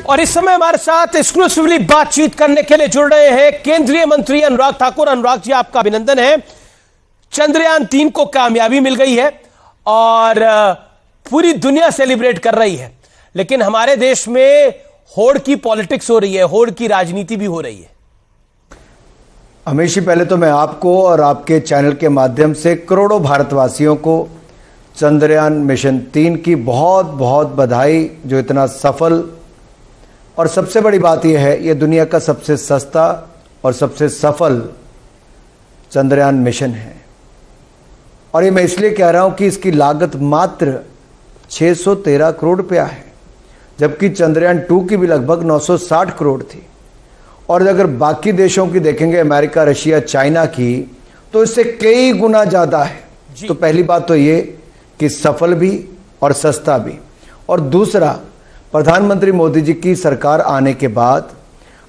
और इस समय हमारे साथ एक्सक्लूसिवली बातचीत करने के लिए जुड़ रहे हैं केंद्रीय मंत्री अनुराग ठाकुर। अनुराग जी, आपका अभिनंदन है। चंद्रयान-3 को कामयाबी मिल गई है और पूरी दुनिया सेलिब्रेट कर रही है, लेकिन हमारे देश में होड़ की पॉलिटिक्स हो रही है, होड़ की राजनीति भी हो रही है। अमीश जी, पहले तो मैं आपको और आपके चैनल के माध्यम से करोड़ों भारतवासियों को चंद्रयान मिशन 3 की बहुत बहुत बधाई, जो इतना सफल, और सबसे बड़ी बात यह है, यह दुनिया का सबसे सस्ता और सबसे सफल चंद्रयान मिशन है। और ये मैं इसलिए कह रहा हूं कि इसकी लागत मात्र 613 करोड़ रुपया है, जबकि चंद्रयान 2 की भी लगभग 960 करोड़ थी। और अगर बाकी देशों की देखेंगे, अमेरिका, रशिया, चाइना की, तो इससे कई गुना ज़्यादा है। तो पहली बात तो ये कि सफल भी और सस्ता भी। और दूसरा, प्रधानमंत्री मोदी जी की सरकार आने के बाद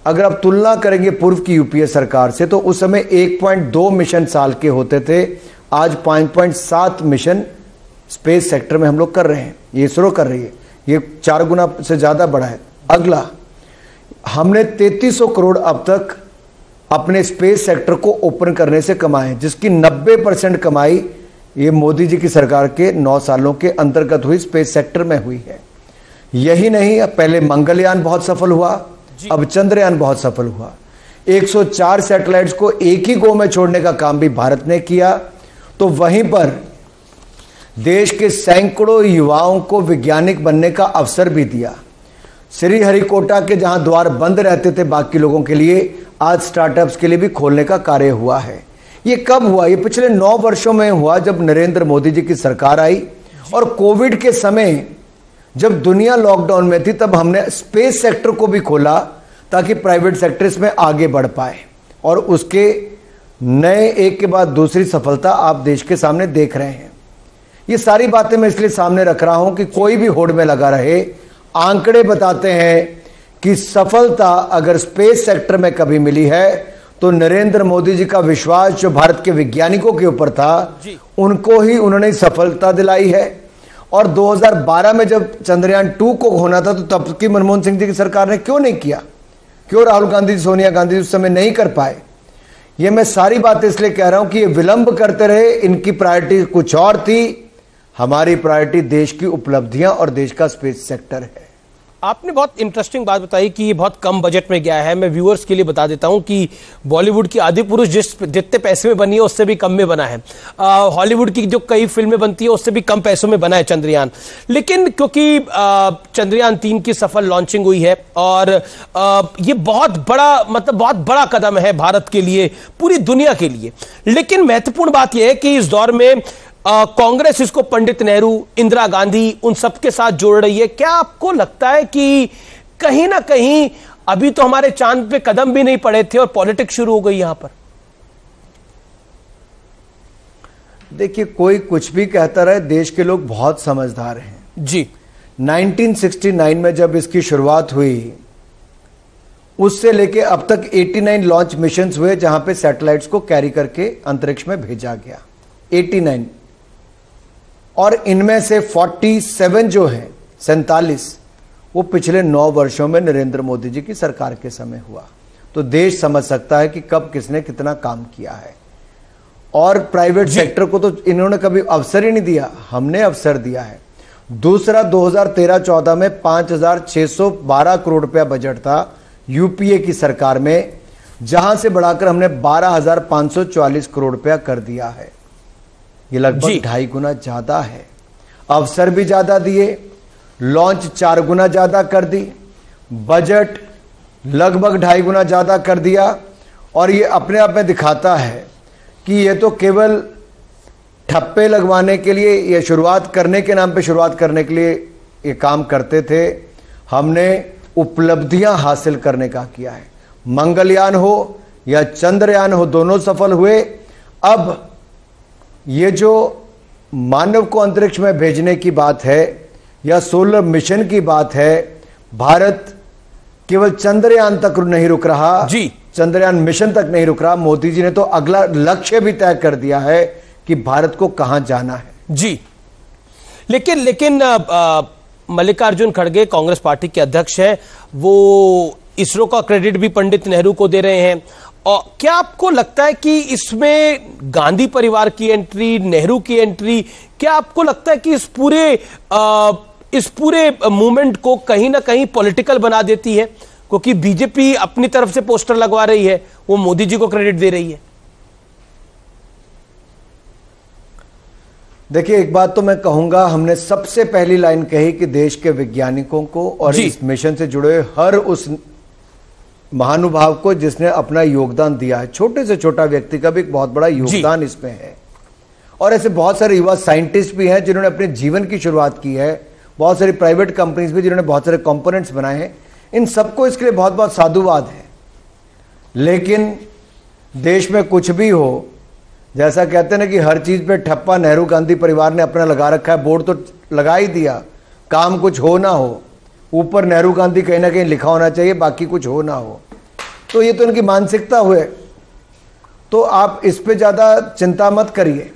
अगर आप तुलना करेंगे पूर्व की यूपीए सरकार से, तो उस समय 1.2 मिशन साल के होते थे, आज 5.7 मिशन स्पेस सेक्टर में हम लोग कर रहे हैं। ये इसरो कर रही है, ये 4 गुना से ज़्यादा बढ़ा है। अगला, हमने 3300 करोड़ अब तक अपने स्पेस सेक्टर को ओपन करने से कमाए, जिसकी 90% कमाई ये मोदी जी की सरकार के 9 सालों के अंतर्गत हुई, स्पेस सेक्टर में हुई है। यही नहीं, पहले मंगलयान बहुत सफल हुआ, अब चंद्रयान बहुत सफल हुआ। 104 सैटेलाइट्स को एक ही गो में छोड़ने का काम भी भारत ने किया। तो वहीं पर देश के सैकड़ों युवाओं को वैज्ञानिक बनने का अवसर भी दिया। श्रीहरिकोटा के जहां द्वार बंद रहते थे बाकी लोगों के लिए, आज स्टार्टअप्स के लिए भी खोलने का कार्य हुआ है। ये कब हुआ? ये पिछले 9 वर्षों में हुआ, जब नरेंद्र मोदी जी की सरकार आई। और कोविड के समय जब दुनिया लॉकडाउन में थी, तब हमने स्पेस सेक्टर को भी खोला ताकि प्राइवेट सेक्टर इसमें आगे बढ़ पाए। और उसके नए एक के बाद दूसरी सफलता आप देश के सामने देख रहे हैं। ये सारी बातें मैं इसलिए सामने रख रहा हूं कि कोई भी होड़ में लगा रहे। आंकड़े बताते हैं कि सफलता अगर स्पेस सेक्टर में कभी मिली है, तो नरेंद्र मोदी जी का विश्वास जो भारत के वैज्ञानिकों के ऊपर था, उनको ही उन्होंने सफलता दिलाई है। और 2012 में जब चंद्रयान 2 को होना था, तो तब की मनमोहन सिंह जी की सरकार ने क्यों नहीं किया? क्यों राहुल गांधी जी, सोनिया गांधी जी उस समय नहीं कर पाए? ये मैं सारी बातें इसलिए कह रहा हूं कि ये विलंब करते रहे। इनकी प्रायोरिटी कुछ और थी, हमारी प्रायोरिटी देश की उपलब्धियां और देश का स्पेस सेक्टर है। आपने बहुत इंटरेस्टिंग बात बताई कि ये बहुत कम बजट में गया है। मैं व्यूअर्स के लिए बता देता हूं कि बॉलीवुड की आदि पुरुष जितने पैसे में बनी है, उससे भी कम में बना है। हॉलीवुड की जो कई फिल्में बनती है, उससे भी कम पैसों में बना है चंद्रयान। लेकिन क्योंकि चंद्रयान 3 की सफल लॉन्चिंग हुई है और ये बहुत बड़ा कदम है भारत के लिए, पूरी दुनिया के लिए। लेकिन महत्वपूर्ण बात यह है कि इस दौर में कांग्रेस इसको पंडित नेहरू, इंदिरा गांधी, उन सबके साथ जोड़ रही है। क्या आपको लगता है कि कहीं ना कहीं अभी तो हमारे चांद पे कदम भी नहीं पड़े थे और पॉलिटिक्स शुरू हो गई यहां पर? देखिए, कोई कुछ भी कहता रहे, देश के लोग बहुत समझदार हैं जी। 1969 में जब इसकी शुरुआत हुई, उससे लेके अब तक 89 लॉन्च मिशंस हुए, जहां पे सैटेलाइट्स को कैरी करके अंतरिक्ष में भेजा गया। 89, और इनमें से 47 जो है, 47, वो पिछले 9 वर्षों में नरेंद्र मोदी जी की सरकार के समय हुआ। तो देश समझ सकता है कि कब किसने कितना काम किया है। और प्राइवेट सेक्टर को तो इन्होंने कभी अवसर ही नहीं दिया, हमने अवसर दिया है। दूसरा, 2013-14 में 5,612 करोड़ रुपया बजट था यूपीए की सरकार में, जहां से बढ़ाकर हमने 12,544 करोड़ रुपया कर दिया है। ये लगभग 2.5 गुना ज्यादा है। अवसर भी ज्यादा दिए, लॉन्च 4 गुना ज्यादा कर दी, बजट लगभग 2.5 गुना ज्यादा कर दिया। और ये अपने आप में दिखाता है कि ये तो केवल ठप्पे लगवाने के लिए या शुरुआत करने के नाम पे शुरुआत करने के लिए ये काम करते थे। हमने उपलब्धियां हासिल करने का किया है। मंगलयान हो या चंद्रयान हो, दोनों सफल हुए। अब ये जो मानव को अंतरिक्ष में भेजने की बात है या सोलर मिशन की बात है, भारत केवल चंद्रयान तक नहीं रुक रहा जी, चंद्रयान मिशन तक नहीं रुक रहा। मोदी जी ने तो अगला लक्ष्य भी तय कर दिया है कि भारत को कहां जाना है। जी, लेकिन मल्लिकार्जुन खड़गे कांग्रेस पार्टी के अध्यक्ष हैं, वो इसरो का क्रेडिट भी पंडित नेहरू को दे रहे हैं। और क्या आपको लगता है कि इसमें गांधी परिवार की एंट्री, नेहरू की एंट्री, क्या आपको लगता है कि इस पूरे मूवमेंट को कहीं ना कहीं पॉलिटिकल बना देती है? क्योंकि बीजेपी अपनी तरफ से पोस्टर लगवा रही है, वो मोदी जी को क्रेडिट दे रही है। देखिए, एक बात तो मैं कहूंगा, हमने सबसे पहली लाइन कही कि देश के वैज्ञानिकों को और इस मिशन से जुड़े हर उस महानुभाव को जिसने अपना योगदान दिया है, छोटे से छोटा व्यक्ति का भी एक बहुत बड़ा योगदान इसमें है। और ऐसे बहुत सारे युवा साइंटिस्ट भी हैं जिन्होंने अपने जीवन की शुरुआत की है, बहुत सारी प्राइवेट कंपनीज भी जिन्होंने बहुत सारे कंपोनेंट्स बनाए हैं। इन सबको इसके लिए बहुत बहुत साधुवाद है। लेकिन देश में कुछ भी हो, जैसा कहते हैं ना कि हर चीज पे ठप्पा नेहरू गांधी परिवार ने अपना लगा रखा है, बोर्ड तो लगा ही दिया, काम कुछ हो ना हो, ऊपर नेहरू गांधी कहीं ना कहीं लिखा होना चाहिए, बाकी कुछ हो ना हो। तो ये तो इनकी मानसिकता हुए। तो आप इस पे ज्यादा चिंता मत करिए।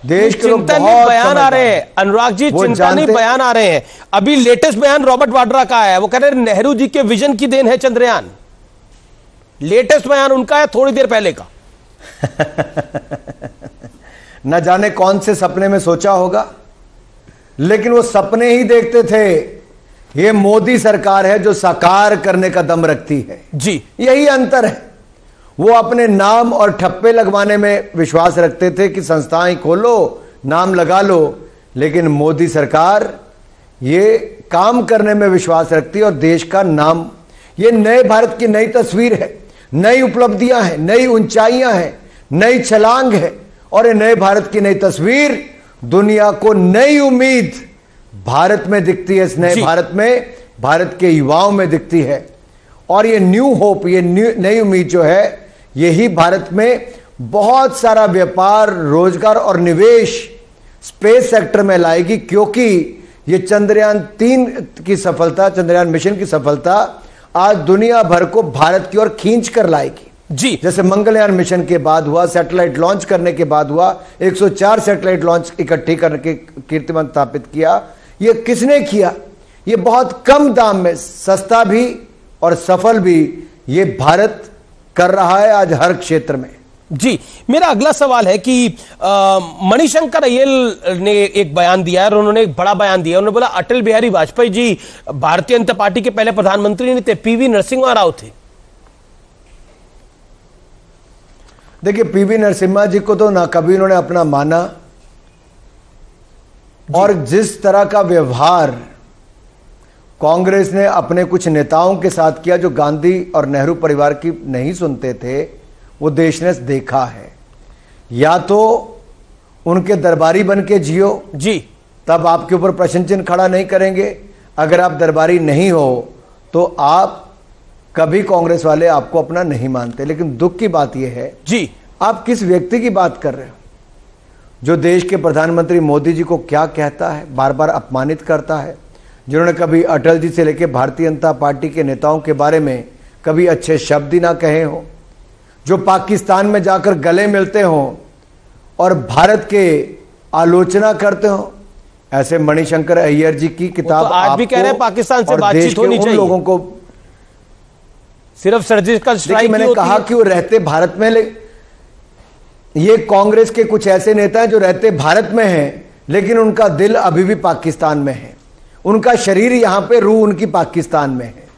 देश के लोग बहुत बयान आ रहे हैं, अनुराग जी, चिंता नहीं, बयान आ रहे हैं। अभी लेटेस्ट बयान रॉबर्ट वाड्रा का है, वो कह रहे हैं नेहरू जी के विजन की देन है चंद्रयान। लेटेस्ट बयान उनका है, थोड़ी देर पहले का। न जाने कौन से सपने में सोचा होगा, लेकिन वो सपने ही देखते थे। ये मोदी सरकार है जो साकार करने का दम रखती है जी, यही अंतर है। वो अपने नाम और ठप्पे लगवाने में विश्वास रखते थे कि संस्थाएं खोलो, नाम लगा लो, लेकिन मोदी सरकार ये काम करने में विश्वास रखती है और देश का नाम, ये नए भारत की नई तस्वीर है, नई उपलब्धियां हैं, नई ऊंचाइयां हैं, नई छलांग है। और ये नए भारत की नई तस्वीर दुनिया को नई उम्मीद भारत में दिखती है। इस नए भारत में भारत के युवाओं में दिखती है। और ये न्यू होप, ये नई उम्मीद जो है, यही भारत में बहुत सारा व्यापार, रोजगार और निवेश स्पेस सेक्टर में लाएगी। क्योंकि ये चंद्रयान 3 की सफलता, चंद्रयान मिशन की सफलता आज दुनिया भर को भारत की ओर खींच कर लाएगी जी। जैसे मंगलयान मिशन के बाद हुआ, सैटेलाइट लॉन्च करने के बाद हुआ, 104 सैटेलाइट लॉन्च इकट्ठी करके कीर्तिमान स्थापित किया। ये किसने किया? ये बहुत कम दाम में, सस्ता भी और सफल भी, ये भारत कर रहा है आज हर क्षेत्र में। जी, मेरा अगला सवाल है कि मणिशंकर अय्यर ने एक बयान दिया है और उन्होंने एक बड़ा बयान दिया। उन्होंने बोला अटल बिहारी वाजपेयी जी भारतीय जनता पार्टी के पहले प्रधानमंत्री नहीं थे, पीवी नरसिम्हा राव थे। देखिए, पीवी नरसिम्हा जी को तो ना कभी उन्होंने अपना माना, और जिस तरह का व्यवहार कांग्रेस ने अपने कुछ नेताओं के साथ किया जो गांधी और नेहरू परिवार की नहीं सुनते थे, वो देश ने देखा है। या तो उनके दरबारी बन के जियो जी, तब आपके ऊपर प्रश्न चिन्ह खड़ा नहीं करेंगे। अगर आप दरबारी नहीं हो तो आप कभी कांग्रेस वाले आपको अपना नहीं मानते। लेकिन दुख की बात यह है जी, आप किस व्यक्ति की बात कर रहे हो जो देश के प्रधानमंत्री मोदी जी को क्या कहता है, बार बार अपमानित करता है, जिन्होंने कभी अटल जी से लेकर भारतीय जनता पार्टी के नेताओं के बारे में कभी अच्छे शब्द ही ना कहे हो, जो पाकिस्तान में जाकर गले मिलते हो और भारत के आलोचना करते हो। ऐसे मणिशंकर अय्यर जी की किताब तो आज भी कह रहे हैं पाकिस्तान से बातचीत होनी चाहिए, लोगों को सिर्फ सर्जिकल स्ट्राइक। मैंने कहा कि वो रहते भारत में, ये कांग्रेस के कुछ ऐसे नेता हैं जो रहते भारत में हैं लेकिन उनका दिल अभी भी पाकिस्तान में है, उनका शरीर यहां पे, रूह उनकी पाकिस्तान में है।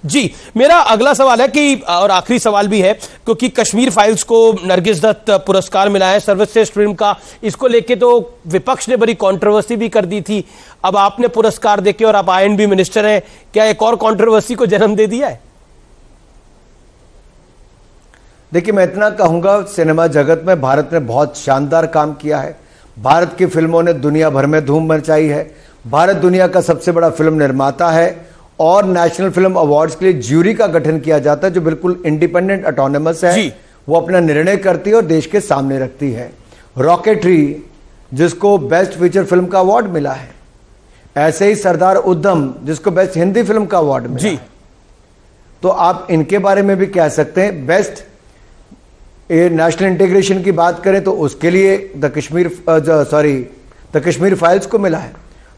जी, मेरा अगला सवाल है कि, और आखिरी सवाल भी है, क्योंकि कश्मीर फाइल्स को नरगिस दत्त पुरस्कार मिला है सर्वश्रेष्ठ फिल्म का। इसको लेके तो विपक्ष ने बड़ी कंट्रोवर्सी भी कर दी थी। अब आपने पुरस्कार देके, और आप आईएनबी मिनिस्टर हैं, क्या एक और कंट्रोवर्सी को जन्म दे दिया है? देखिए, मैं इतना कहूंगा, सिनेमा जगत में भारत ने बहुत शानदार काम किया है। भारत की फिल्मों ने दुनिया भर में धूम मचाई है। भारत दुनिया का सबसे बड़ा फिल्म निर्माता है और नेशनल फिल्म अवार्ड्स के लिए ज्यूरी का गठन किया जाता है जो बिल्कुल इंडिपेंडेंट, ऑटोनमस है। वो अपना निर्णय करती है और देश के सामने रखती है। रॉकेटरी, जिसको बेस्ट फीचर फिल्म का अवार्ड मिला है, ऐसे ही सरदार उधम, जिसको बेस्ट हिंदी फिल्म का अवार्ड मिला है। तो आप इनके बारे में भी कह सकते हैं। बेस्ट नेशनल इंटीग्रेशन की बात करें तो उसके लिए द कश्मीर फाइल्स को मिला है।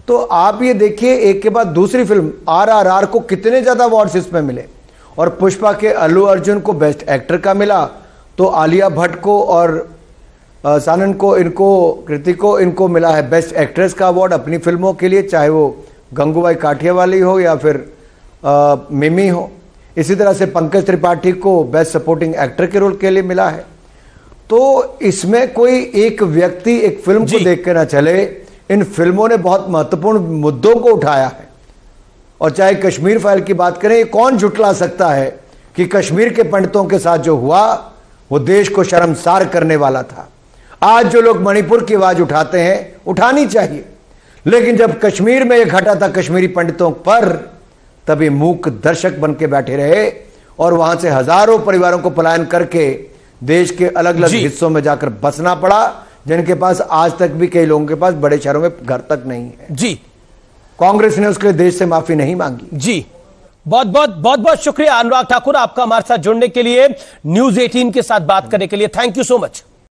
तो आप ये देखिए, एक के बाद दूसरी फिल्म RRR को कितने ज्यादा अवार्ड्स इसमें मिले, और पुष्पा के अल्लू अर्जुन को बेस्ट एक्टर का मिला, तो आलिया भट्ट को और सानन को, इनको कृति को, इनको मिला है बेस्ट एक्ट्रेस का अवार्ड अपनी फिल्मों के लिए, चाहे वो गंगूबाई काठियावाली हो या फिर मिमी हो। इसी तरह से पंकज त्रिपाठी को बेस्ट सपोर्टिंग एक्टर के रोल के लिए मिला है। तो इसमें कोई एक व्यक्ति एक फिल्म को देख के ना चले, इन फिल्मों ने बहुत महत्वपूर्ण मुद्दों को उठाया है। और चाहे कश्मीर फाइल की बात करें, कौन झुटला सकता है कि कश्मीर के पंडितों के साथ जो हुआ वो देश को शर्मसार करने वाला था। आज जो लोग मणिपुर की आवाज उठाते हैं, उठानी चाहिए, लेकिन जब कश्मीर में यह घटा था कश्मीरी पंडितों पर, तभी मूक दर्शक बन के बैठे रहे और वहां से हजारों परिवारों को पलायन करके देश के अलग अलग हिस्सों में जाकर बसना पड़ा, जिनके पास आज तक भी कई लोगों के पास बड़े शहरों में घर तक नहीं है। जी, कांग्रेस ने उसके लिए देश से माफी नहीं मांगी। जी, बहुत बहुत शुक्रिया अनुराग ठाकुर, आपका हमारे साथ जुड़ने के लिए, न्यूज़ 18 के साथ बात करने के लिए। Thank you so much.